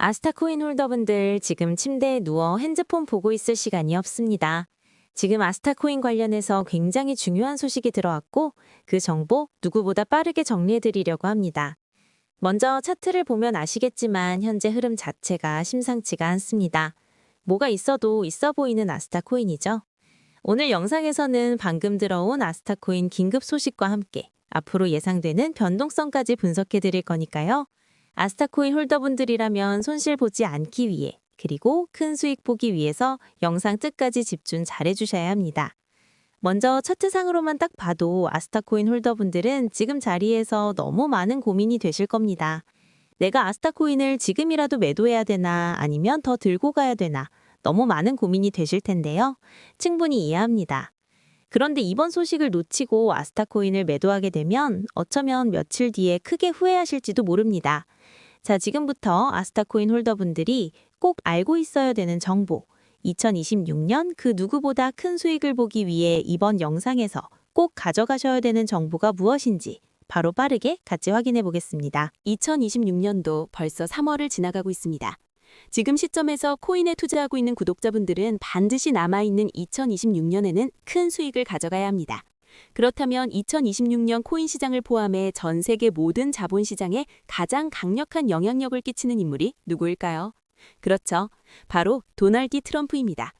아스타코인 홀더분들 지금 침대에 누워 핸드폰 보고 있을 시간이 없습니다. 지금 아스타코인 관련해서 굉장히 중요한 소식이 들어왔고 그 정보 누구보다 빠르게 정리해드리려고 합니다. 먼저 차트를 보면 아시겠지만 현재 흐름 자체가 심상치가 않습니다. 뭐가 있어도 있어 보이는 아스타코인이죠. 오늘 영상에서는 방금 들어온 아스타코인 긴급 소식과 함께 앞으로 예상되는 변동성까지 분석해 드릴 거니까요. 아스타코인 홀더분들이라면 손실 보지 않기 위해 그리고 큰 수익 보기 위해서 영상 끝까지 집중 잘 해주셔야 합니다. 먼저 차트상으로만 딱 봐도 아스타코인 홀더분들은 지금 자리에서 너무 많은 고민이 되실 겁니다. 내가 아스타코인을 지금이라도 매도해야 되나 아니면 더 들고 가야 되나 너무 많은 고민이 되실 텐데요. 충분히 이해합니다. 그런데 이번 소식을 놓치고 아스타코인을 매도하게 되면 어쩌면 며칠 뒤에 크게 후회하실지도 모릅니다. 자, 지금부터 아스타코인 홀더분들이 꼭 알고 있어야 되는 정보, 2026년 그 누구보다 큰 수익을 보기 위해 이번 영상에서 꼭 가져가셔야 되는 정보가 무엇인지 바로 빠르게 같이 확인해 보겠습니다. 2026년도 벌써 3월을 지나가고 있습니다. 지금 시점에서 코인에 투자하고 있는 구독자분들은 반드시 남아있는 2026년에는 큰 수익을 가져가야 합니다. 그렇다면 2026년 코인 시장을 포함해 전 세계 모든 자본시장에 가장 강력한 영향력을 끼치는 인물이 누구일까요? 그렇죠. 바로 도널드 트럼프입니다.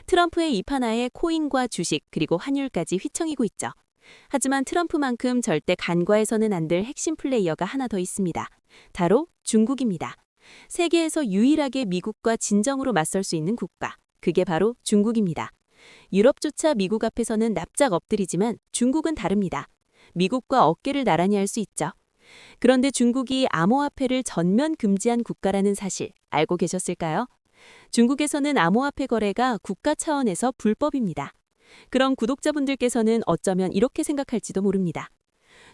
트럼프의 입 하나에 코인과 주식 그리고 환율까지 휘청이고 있죠. 하지만 트럼프만큼 절대 간과해서는 안 될 핵심 플레이어가 하나 더 있습니다. 바로 중국입니다. 세계에서 유일하게 미국과 진정으로 맞설 수 있는 국가, 그게 바로 중국입니다. 유럽조차 미국 앞에서는 납작 엎드리지만 중국은 다릅니다. 미국과 어깨를 나란히 할 수 있죠. 그런데 중국이 암호화폐를 전면 금지한 국가라는 사실 알고 계셨을까요? 중국에서는 암호화폐 거래가 국가 차원에서 불법입니다. 그럼 구독자분들께서는 어쩌면 이렇게 생각할지도 모릅니다.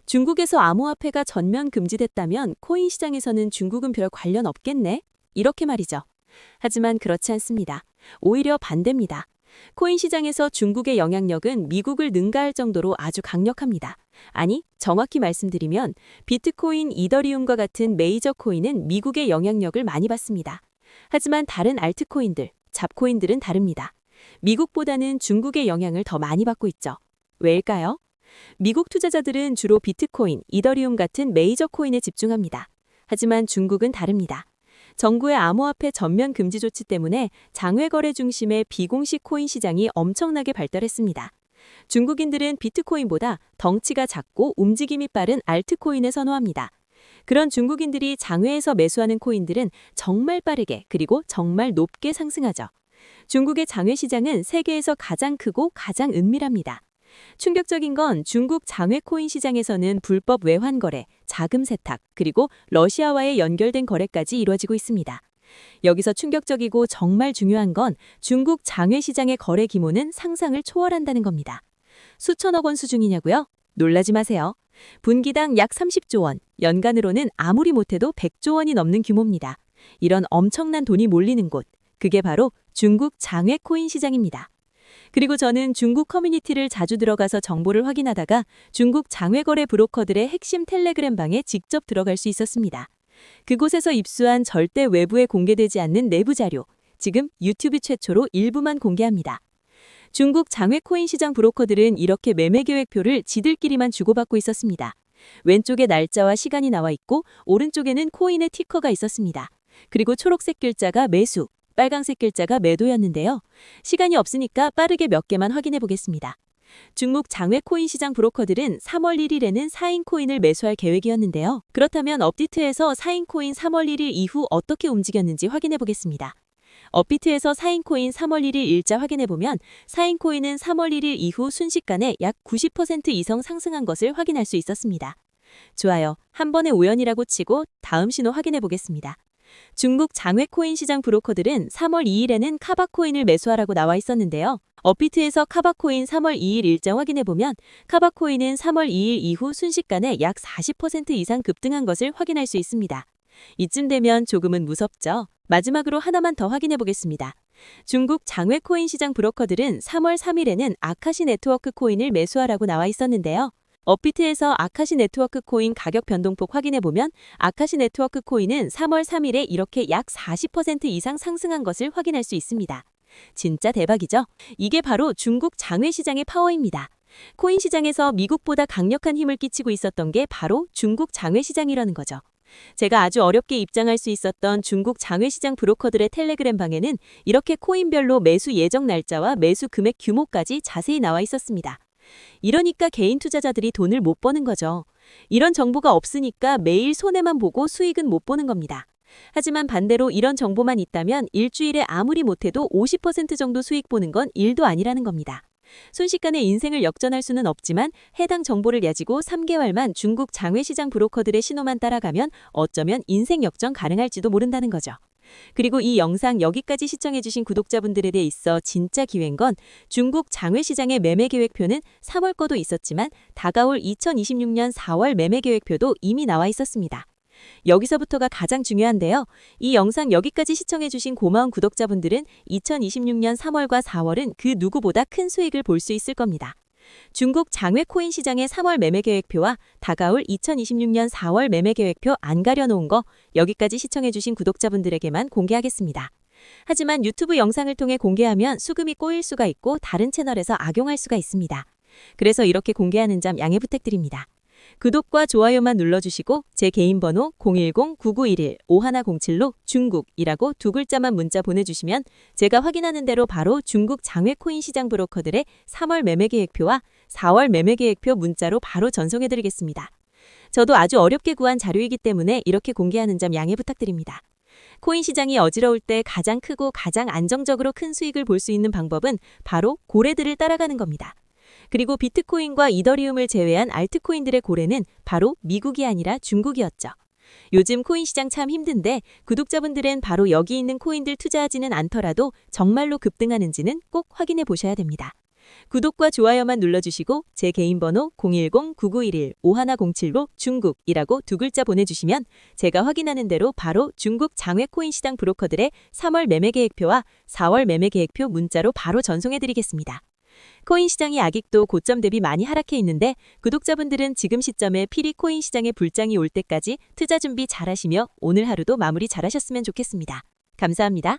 중국에서 암호화폐가 전면 금지됐다면 코인 시장에서는 중국은 별 관련 없겠네? 이렇게 말이죠. 하지만 그렇지 않습니다. 오히려 반대입니다. 코인 시장에서 중국의 영향력은 미국을 능가할 정도로 아주 강력합니다. 아니, 정확히 말씀드리면 비트코인, 이더리움과 같은 메이저 코인은 미국의 영향력을 많이 받습니다. 하지만 다른 알트코인들, 잡코인들은 다릅니다. 미국보다는 중국의 영향을 더 많이 받고 있죠. 왜일까요? 미국 투자자들은 주로 비트코인, 이더리움 같은 메이저 코인에 집중합니다. 하지만 중국은 다릅니다. 정부의 암호화폐 전면 금지 조치 때문에 장외 거래 중심의 비공식 코인 시장이 엄청나게 발달했습니다. 중국인들은 비트코인보다 덩치가 작고 움직임이 빠른 알트코인을 선호합니다. 그런 중국인들이 장외에서 매수하는 코인들은 정말 빠르게 그리고 정말 높게 상승하죠. 중국의 장외 시장은 세계에서 가장 크고 가장 은밀합니다. 충격적인 건 중국 장외 코인 시장에서는 불법 외환 거래, 자금 세탁, 그리고 러시아와의 연결된 거래까지 이루어지고 있습니다. 여기서 충격적이고 정말 중요한 건 중국 장외 시장의 거래 규모는 상상을 초월한다는 겁니다. 수천억 원 수준이냐고요? 놀라지 마세요. 분기당 약 30조 원, 연간으로는 아무리 못해도 100조 원이 넘는 규모입니다. 이런 엄청난 돈이 몰리는 곳, 그게 바로 중국 장외 코인 시장입니다. 그리고 저는 중국 커뮤니티를 자주 들어가서 정보를 확인하다가 중국 장외거래 브로커들의 핵심 텔레그램 방에 직접 들어갈 수 있었습니다. 그곳에서 입수한 절대 외부에 공개되지 않는 내부 자료, 지금 유튜브 최초로 일부만 공개합니다. 중국 장외 코인 시장 브로커들은 이렇게 매매 계획표를 지들끼리만 주고받고 있었습니다. 왼쪽에 날짜와 시간이 나와 있고 오른쪽에는 코인의 티커가 있었습니다. 그리고 초록색 글자가 매수, 빨간색 글자가 매도였는데요. 시간이 없으니까 빠르게 몇 개만 확인해 보겠습니다. 중국 장외 코인 시장 브로커들은 3월 1일에는 4인 코인을 매수할 계획이었는데요. 그렇다면 업비트에서 4인 코인 3월 1일 이후 어떻게 움직였는지 확인해 보겠습니다. 업비트에서 4인 코인 3월 1일 일자 확인해 보면 4인 코인은 3월 1일 이후 순식간에 약 90% 이상 상승한 것을 확인할 수 있었습니다. 좋아요. 한 번의 우연이라고 치고 다음 신호 확인해 보겠습니다. 중국 장외 코인 시장 브로커들은 3월 2일에는 카바코인을 매수하라고 나와 있었는데요. 업비트에서 카바코인 3월 2일 일자 확인해보면 카바코인은 3월 2일 이후 순식간에 약 40% 이상 급등한 것을 확인할 수 있습니다. 이쯤 되면 조금은 무섭죠? 마지막으로 하나만 더 확인해보겠습니다. 중국 장외 코인 시장 브로커들은 3월 3일에는 아카시 네트워크 코인을 매수하라고 나와 있었는데요. 업비트에서 아카시 네트워크 코인 가격 변동폭 확인해보면 아카시 네트워크 코인은 3월 3일에 이렇게 약 40% 이상 상승한 것을 확인할 수 있습니다. 진짜 대박이죠? 이게 바로 중국 장외 시장의 파워입니다. 코인 시장에서 미국보다 강력한 힘을 끼치고 있었던 게 바로 중국 장외 시장이라는 거죠. 제가 아주 어렵게 입장할 수 있었던 중국 장외 시장 브로커들의 텔레그램 방에는 이렇게 코인별로 매수 예정 날짜와 매수 금액 규모까지 자세히 나와 있었습니다. 이러니까 개인 투자자들이 돈을 못 버는 거죠. 이런 정보가 없으니까 매일 손해만 보고 수익은 못 보는 겁니다. 하지만 반대로 이런 정보만 있다면 일주일에 아무리 못해도 50% 정도 수익 보는 건 일도 아니라는 겁니다. 순식간에 인생을 역전할 수는 없지만 해당 정보를 야지고 3개월만 중국 장외시장 브로커들의 신호만 따라가면 어쩌면 인생 역전 가능할지도 모른다는 거죠. 그리고 이 영상 여기까지 시청해주신 구독자분들에 대해 있어 진짜 기회인 건 중국 장외시장의 매매 계획표는 3월 거도 있었지만 다가올 2026년 4월 매매 계획표도 이미 나와 있었습니다. 여기서부터가 가장 중요한데요. 이 영상 여기까지 시청해주신 고마운 구독자분들은 2026년 3월과 4월은 그 누구보다 큰 수익을 볼 수 있을 겁니다. 중국 장외 코인 시장의 3월 매매 계획표와 다가올 2026년 4월 매매 계획표 안 가려놓은 거 여기까지 시청해주신 구독자분들에게만 공개하겠습니다. 하지만 유튜브 영상을 통해 공개하면 수금이 꼬일 수가 있고 다른 채널에서 악용할 수가 있습니다. 그래서 이렇게 공개하는 점 양해 부탁드립니다. 구독과 좋아요만 눌러주시고 제 개인 번호 010-9911-5107로 중국이라고 두 글자만 문자 보내주시면 제가 확인하는 대로 바로 중국 장외 코인 시장 브로커들의 3월 매매 계획표와 4월 매매 계획표 문자로 바로 전송해드리겠습니다. 저도 아주 어렵게 구한 자료이기 때문에 이렇게 공개하는 점 양해 부탁드립니다. 코인 시장이 어지러울 때 가장 크고 가장 안정적으로 큰 수익을 볼 수 있는 방법은 바로 고래들을 따라가는 겁니다. 그리고 비트코인과 이더리움을 제외한 알트코인들의 고래는 바로 미국이 아니라 중국이었죠. 요즘 코인 시장 참 힘든데 구독자분들은 바로 여기 있는 코인들 투자하지는 않더라도 정말로 급등하는지는 꼭 확인해 보셔야 됩니다. 구독과 좋아요만 눌러주시고 제 개인 번호 010-9911-5107로 중국이라고 두 글자 보내주시면 제가 확인하는 대로 바로 중국 장외 코인 시장 브로커들의 3월 매매 계획표와 4월 매매 계획표 문자로 바로 전송해드리겠습니다. 코인 시장이 아직도 고점 대비 많이 하락해 있는데 구독자분들은 지금 시점에 필히 코인 시장의 불장이 올 때까지 투자 준비 잘하시며 오늘 하루도 마무리 잘하셨으면 좋겠습니다. 감사합니다.